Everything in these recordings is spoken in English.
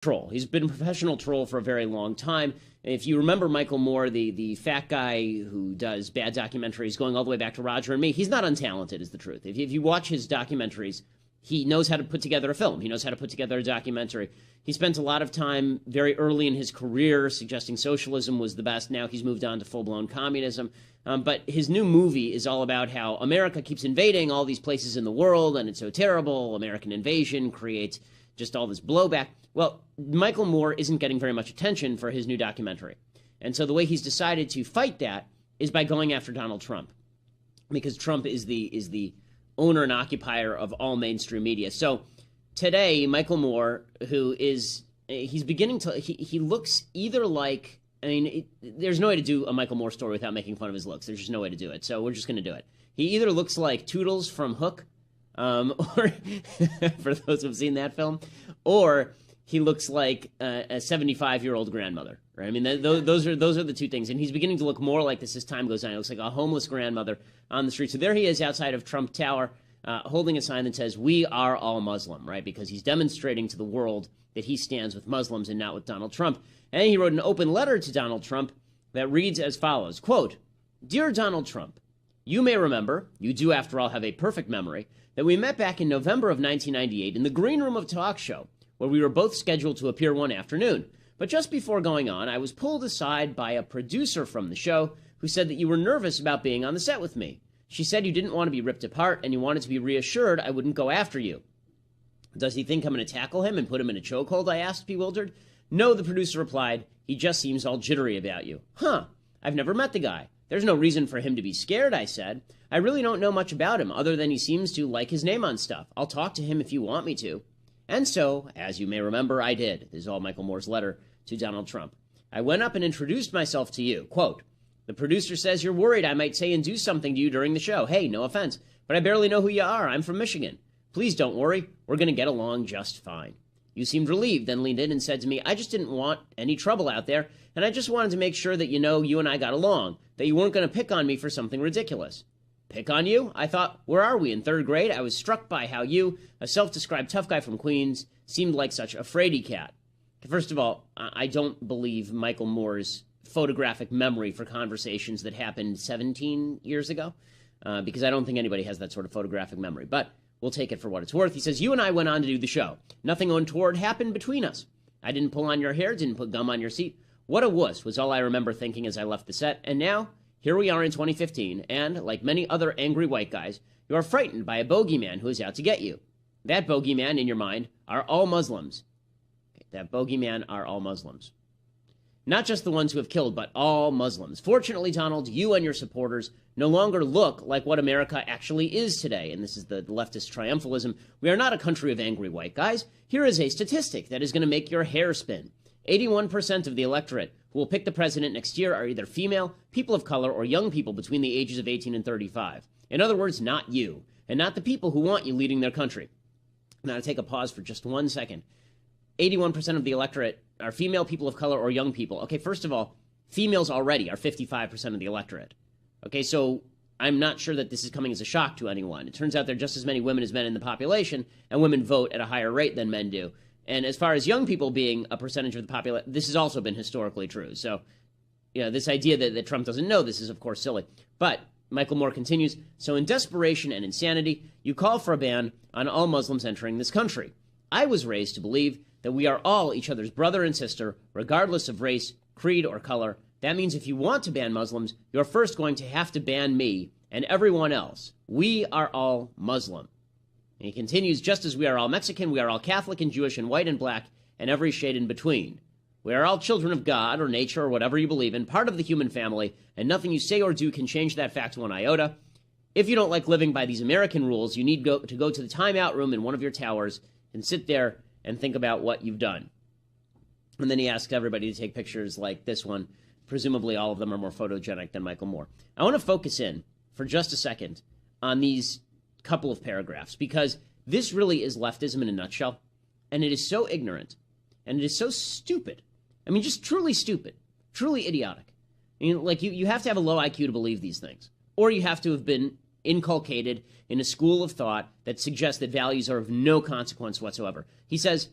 troll. He's been a professional troll for a very long time. If you remember Michael Moore, the fat guy who does bad documentaries going all the way back to Roger and Me, he's not untalented, is the truth. If you watch his documentaries, he knows how to put together a film. He knows how to put together a documentary. He spent a lot of time very early in his career suggesting socialism was the best. Now he's moved on to full-blown communism. But his new movie is all about how America keeps invading all these places in the world, and it's so terrible. American invasion creates just all this blowback. Well, Michael Moore isn't getting very much attention for his new documentary. And so the way he's decided to fight that is by going after Donald Trump, because Trump is the owner and occupier of all mainstream media. So today, Michael Moore, who is, he's beginning to, he looks either like, I mean, there's no way to do a Michael Moore story without making fun of his looks. There's just no way to do it. So we're just going to do it. He either looks like Toodles from Hook, or for those who've seen that film, or he looks like a 75-year-old grandmother, right? I mean, those are the two things. And he's beginning to look more like this as time goes on. He looks like a homeless grandmother on the street. So there he is outside of Trump Tower, holding a sign that says, "We are all Muslim," right? Because he's demonstrating to the world that he stands with Muslims and not with Donald Trump. And he wrote an open letter to Donald Trump that reads as follows, quote, "Dear Donald Trump, you may remember, you do after all have a perfect memory, that we met back in November of 1998 in the green room of Talk Show, where we were both scheduled to appear one afternoon. But just before going on, I was pulled aside by a producer from the show who said that you were nervous about being on the set with me. She said you didn't want to be ripped apart and you wanted to be reassured I wouldn't go after you." "Does he think I'm going to tackle him and put him in a chokehold?" I asked, bewildered. "No," the producer replied. "He just seems all jittery about you." "Huh, I've never met the guy. There's no reason for him to be scared," I said. "I really don't know much about him other than he seems to like his name on stuff. I'll talk to him if you want me to." And so, as you may remember, I did. This is all Michael Moore's letter to Donald Trump. "I went up and introduced myself to you. Quote, the producer says you're worried I might say and do something to you during the show. Hey, no offense, but I barely know who you are. I'm from Michigan. Please don't worry. We're going to get along just fine. You seemed relieved, then leaned in and said to me, I just didn't want any trouble out there, and I just wanted to make sure that you and I got along, that you weren't going to pick on me for something ridiculous." "Pick on you?" I thought. "Where are we, in third grade?" I was struck by how you, a self-described tough guy from Queens, seemed like such a fraidy cat. First of all, I don't believe Michael Moore's photographic memory for conversations that happened 17 years ago, because I don't think anybody has that sort of photographic memory. But we'll take it for what it's worth. He says, "You and I went on to do the show. Nothing untoward happened between us. I didn't pull on your hair, didn't put gum on your seat. What a wuss," was all I remember thinking as I left the set. And now, here we are in 2015, and, like many other angry white guys, you are frightened by a bogeyman who is out to get you. That bogeyman, in your mind, are all Muslims. That bogeyman are all Muslims. Not just the ones who have killed, but all Muslims. Fortunately, Donald, you and your supporters no longer look like what America actually is today. And this is the leftist triumphalism. We are not a country of angry white guys. Here is a statistic that is going to make your hair spin. 81% of the electorate who will pick the president next year are either female, people of color, or young people between the ages of 18 and 35. In other words, not you, and not the people who want you leading their country. Now, to take a pause for just 1 second. 81% of the electorate are female, people of color, or young people. Okay, first of all, females already are 55% of the electorate. Okay, so I'm not sure that this is coming as a shock to anyone. It turns out there are just as many women as men in the population, and women vote at a higher rate than men do. And as far as young people being a percentage of the population, this has also been historically true. So, this idea that Trump doesn't know this is, of course, silly. But Michael Moore continues, "So in desperation and insanity, you call for a ban on all Muslims entering this country. I was raised to believe that we are all each other's brother and sister, regardless of race, creed, or color. That means if you want to ban Muslims, you're first going to have to ban me and everyone else. We are all Muslim." And he continues, "Just as we are all Mexican, we are all Catholic and Jewish and white and black and every shade in between. We are all children of God or nature or whatever you believe in, part of the human family, and nothing you say or do can change that fact one iota. If you don't like living by these American rules, you need to go to the timeout room in one of your towers and sit there and think about what you've done." And then he asks everybody to take pictures like this one. Presumably all of them are more photogenic than Michael Moore. I want to focus in for just a second on these couple of paragraphs, because this really is leftism in a nutshell, and it is so ignorant, and it is so stupid. I mean, just truly stupid, truly idiotic. I mean, like, you have to have a low IQ to believe these things, or you have to have been inculcated in a school of thought that suggests that values are of no consequence whatsoever. He says,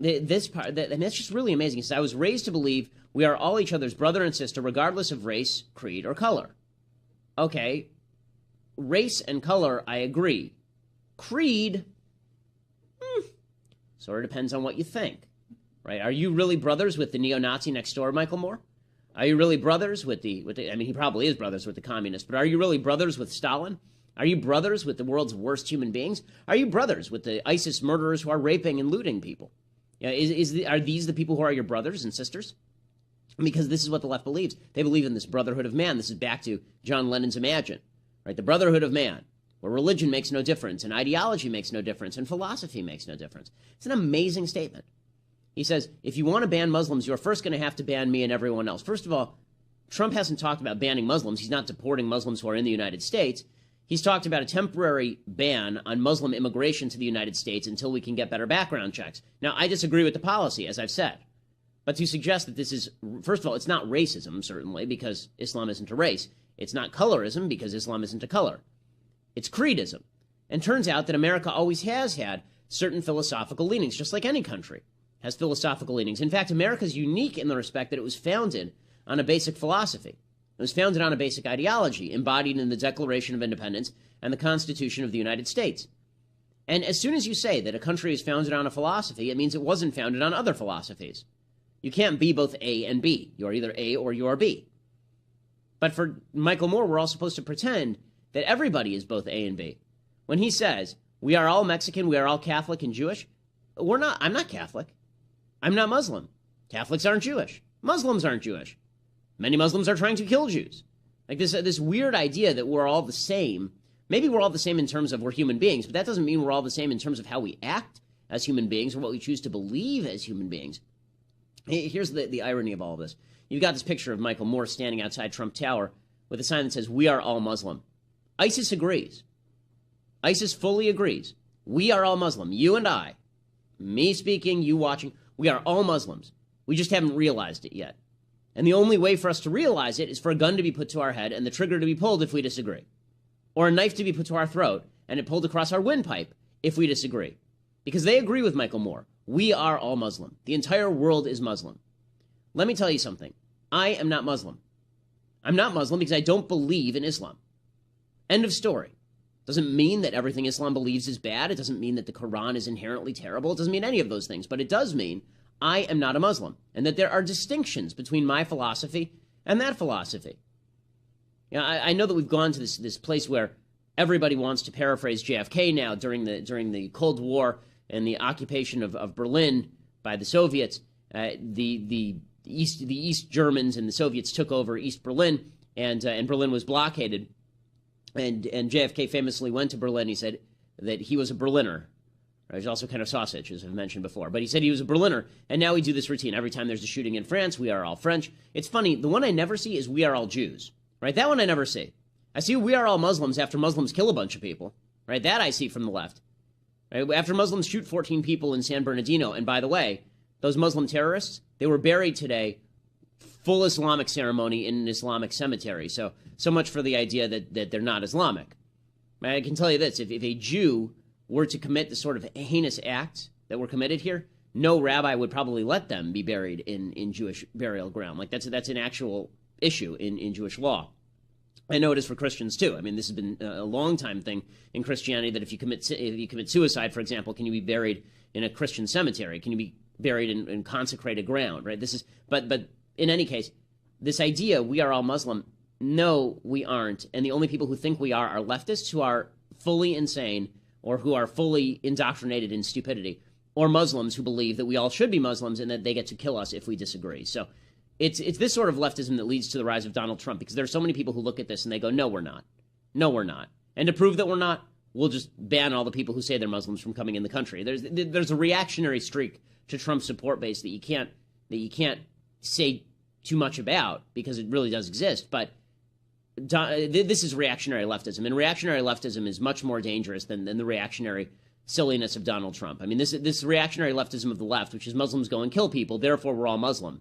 This part, and that's just really amazing. He says, I was raised to believe we are all each other's brother and sister, regardless of race, creed, or color. Okay, race and color, I agree. Creed, sort of depends on what you think, right? Are you really brothers with the neo-Nazi next door, Michael Moore? Are you really brothers with the, I mean, he probably is brothers with the communists, but are you really brothers with Stalin? Are you brothers with the world's worst human beings? Are you brothers with the ISIS murderers who are raping and looting people? Are these the people who are your brothers and sisters? Because this is what the left believes. They believe in this brotherhood of man. This is back to John Lennon's Imagine, right? The brotherhood of man, where religion makes no difference, and ideology makes no difference, and philosophy makes no difference. It's an amazing statement. He says, if you want to ban Muslims, you're first going to have to ban me and everyone else. First of all, Trump hasn't talked about banning Muslims. He's not deporting Muslims who are in the United States. He's talked about a temporary ban on Muslim immigration to the United States until we can get better background checks. Now, I disagree with the policy, as I've said. But to suggest that this is, first of all, it's not racism, certainly, because Islam isn't a race. It's not colorism, because Islam isn't a color. It's creedism. And turns out that America always has had certain philosophical leanings, just like any country has philosophical leanings. In fact, America is unique in the respect that it was founded on a basic philosophy. It was founded on a basic ideology embodied in the Declaration of Independence and the Constitution of the United States. And as soon as you say that a country is founded on a philosophy, it means it wasn't founded on other philosophies. You can't be both A and B. You're either A or you're B. But for Michael Moore, we're all supposed to pretend that everybody is both A and B. When he says, we are all Mexican, we are all Catholic and Jewish, I'm not Catholic. I'm not Muslim. Catholics aren't Jewish. Muslims aren't Jewish. Many Muslims are trying to kill Jews. Like this weird idea that we're all the same. Maybe we're all the same in terms of we're human beings, but that doesn't mean we're all the same in terms of how we act as human beings or what we choose to believe as human beings. Here's the irony of all of this. You've got this picture of Michael Moore standing outside Trump Tower with a sign that says, we are all Muslim. ISIS agrees. ISIS fully agrees. We are all Muslim. You and I, me speaking, you watching, we are all Muslims. We just haven't realized it yet. And the only way for us to realize it is for a gun to be put to our head and the trigger to be pulled if we disagree. Or a knife to be put to our throat and it pulled across our windpipe if we disagree. Because they agree with Michael Moore. We are all Muslim. The entire world is Muslim. Let me tell you something. I am not Muslim. I'm not Muslim because I don't believe in Islam. End of story. Doesn't mean that everything Islam believes is bad. It doesn't mean that the Quran is inherently terrible. It doesn't mean any of those things. But it does mean I am not a Muslim, and that there are distinctions between my philosophy and that philosophy. You know, I know that we've gone to this place where everybody wants to paraphrase JFK now during the Cold War and the occupation of Berlin by the Soviets. The East Germans and the Soviets took over East Berlin, and Berlin was blockaded. And JFK famously went to Berlin. He said that he was a Berliner. He's also kind of sausage, as I've mentioned before. But he said he was a Berliner, and now we do this routine. Every time there's a shooting in France, we are all French. It's funny, the one I never see is we are all Jews, right? That one I never see. I see we are all Muslims after Muslims kill a bunch of people, right? That I see from the left. Right? After Muslims shoot 14 people in San Bernardino, and by the way, those Muslim terrorists, they were buried today, full Islamic ceremony in an Islamic cemetery. So much for the idea that they're not Islamic. I can tell you this, if a Jew were to commit the sort of heinous acts that were committed here, no rabbi would probably let them be buried in Jewish burial ground. Like that's an actual issue in Jewish law. I know it is for Christians too. I mean, this has been a long time thing in Christianity that if you commit suicide, for example, can you be buried in a Christian cemetery? Can you be buried in consecrated ground? Right? But in any case, this idea we are all Muslim. No, we aren't. And the only people who think we are leftists who are fully insane, or who are fully indoctrinated in stupidity, or Muslims who believe that we all should be Muslims and that they get to kill us if we disagree. So it's this sort of leftism that leads to the rise of Donald Trump, because there are so many people who look at this and they go, no, we're not. No, we're not. And to prove that we're not, we'll just ban all the people who say they're Muslims from coming in the country. There's a reactionary streak to Trump's support base that you can't say too much about, because it really does exist. But this is reactionary leftism, and reactionary leftism is much more dangerous than the reactionary silliness of Donald Trump. I mean, this reactionary leftism of the left, which is Muslims go and kill people, therefore we're all Muslim.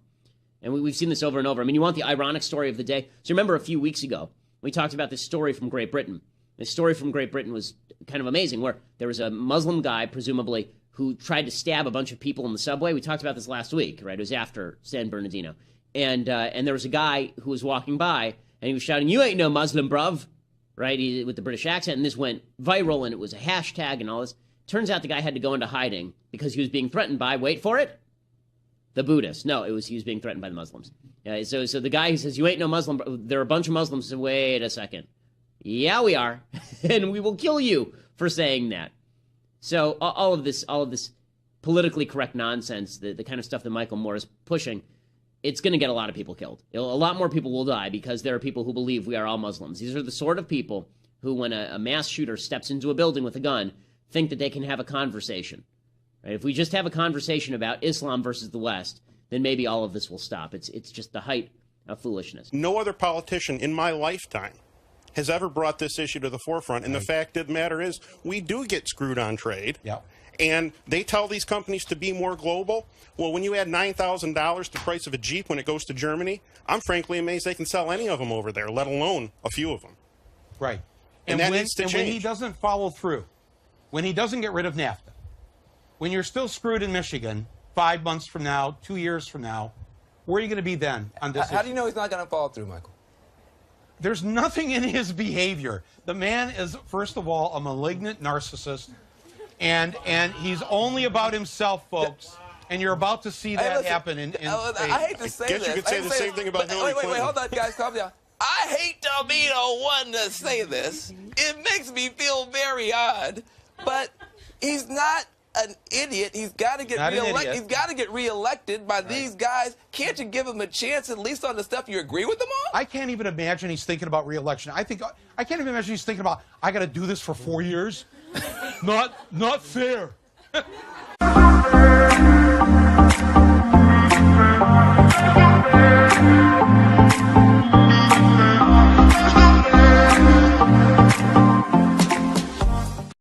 And we've seen this over and over. I mean, you want the ironic story of the day? So remember a few weeks ago, we talked about this story from Great Britain. This story from Great Britain was kind of amazing, where there was a Muslim guy, presumably, who tried to stab a bunch of people in the subway. We talked about this last week, right? It was after San Bernardino. And there was a guy who was walking by, and he was shouting, "You ain't no Muslim, bruv," right? With the British accent. And this went viral, and it was a hashtag and all this. Turns out the guy had to go into hiding because he was being threatened by, wait for it, the Buddhists. No, he was being threatened by the Muslims. So the guy who says, "You ain't no Muslim," there are a bunch of Muslims. Said, wait a second. Yeah, we are. And we will kill you for saying that. So all of this politically correct nonsense, the kind of stuff that Michael Moore is pushing, it's going to get a lot of people killed. A lot more people will die because there are people who believe we are all Muslims. These are the sort of people who, when a mass shooter steps into a building with a gun, think that they can have a conversation. Right? If we just have a conversation about Islam versus the West, then maybe all of this will stop. It's just the height of foolishness. No other politician in my lifetime has ever brought this issue to the forefront. And the fact of the matter is, we do get screwed on trade. Yep. And they tell these companies to be more global. Well, when you add $9,000 to the price of a Jeep when it goes to Germany, I'm frankly amazed they can sell any of them over there, let alone a few of them. Right. And that needs to change. When he doesn't follow through, when he doesn't get rid of NAFTA, when you're still screwed in Michigan 5 months from now, 2 years from now, where are you going to be then on this issue? How do you know he's not going to follow through, Michael? There's nothing in his behavior. The man is, first of all, a malignant narcissist, and he's only about himself, folks. And you're about to see that happen in I hate to say this. I guess you could say the same thing about Hillary Clinton. Wait, hold on, guys, calm down. I hate to be the one to say this. It makes me feel very odd, but he's not an idiot. He's got to get reelected. He's got to get reelected by these guys. Can't you give him a chance at least on the stuff you agree with them on? I can't even imagine he's thinking about reelection. I can't even imagine he's thinking about, I got to do this for 4 years. Not fair.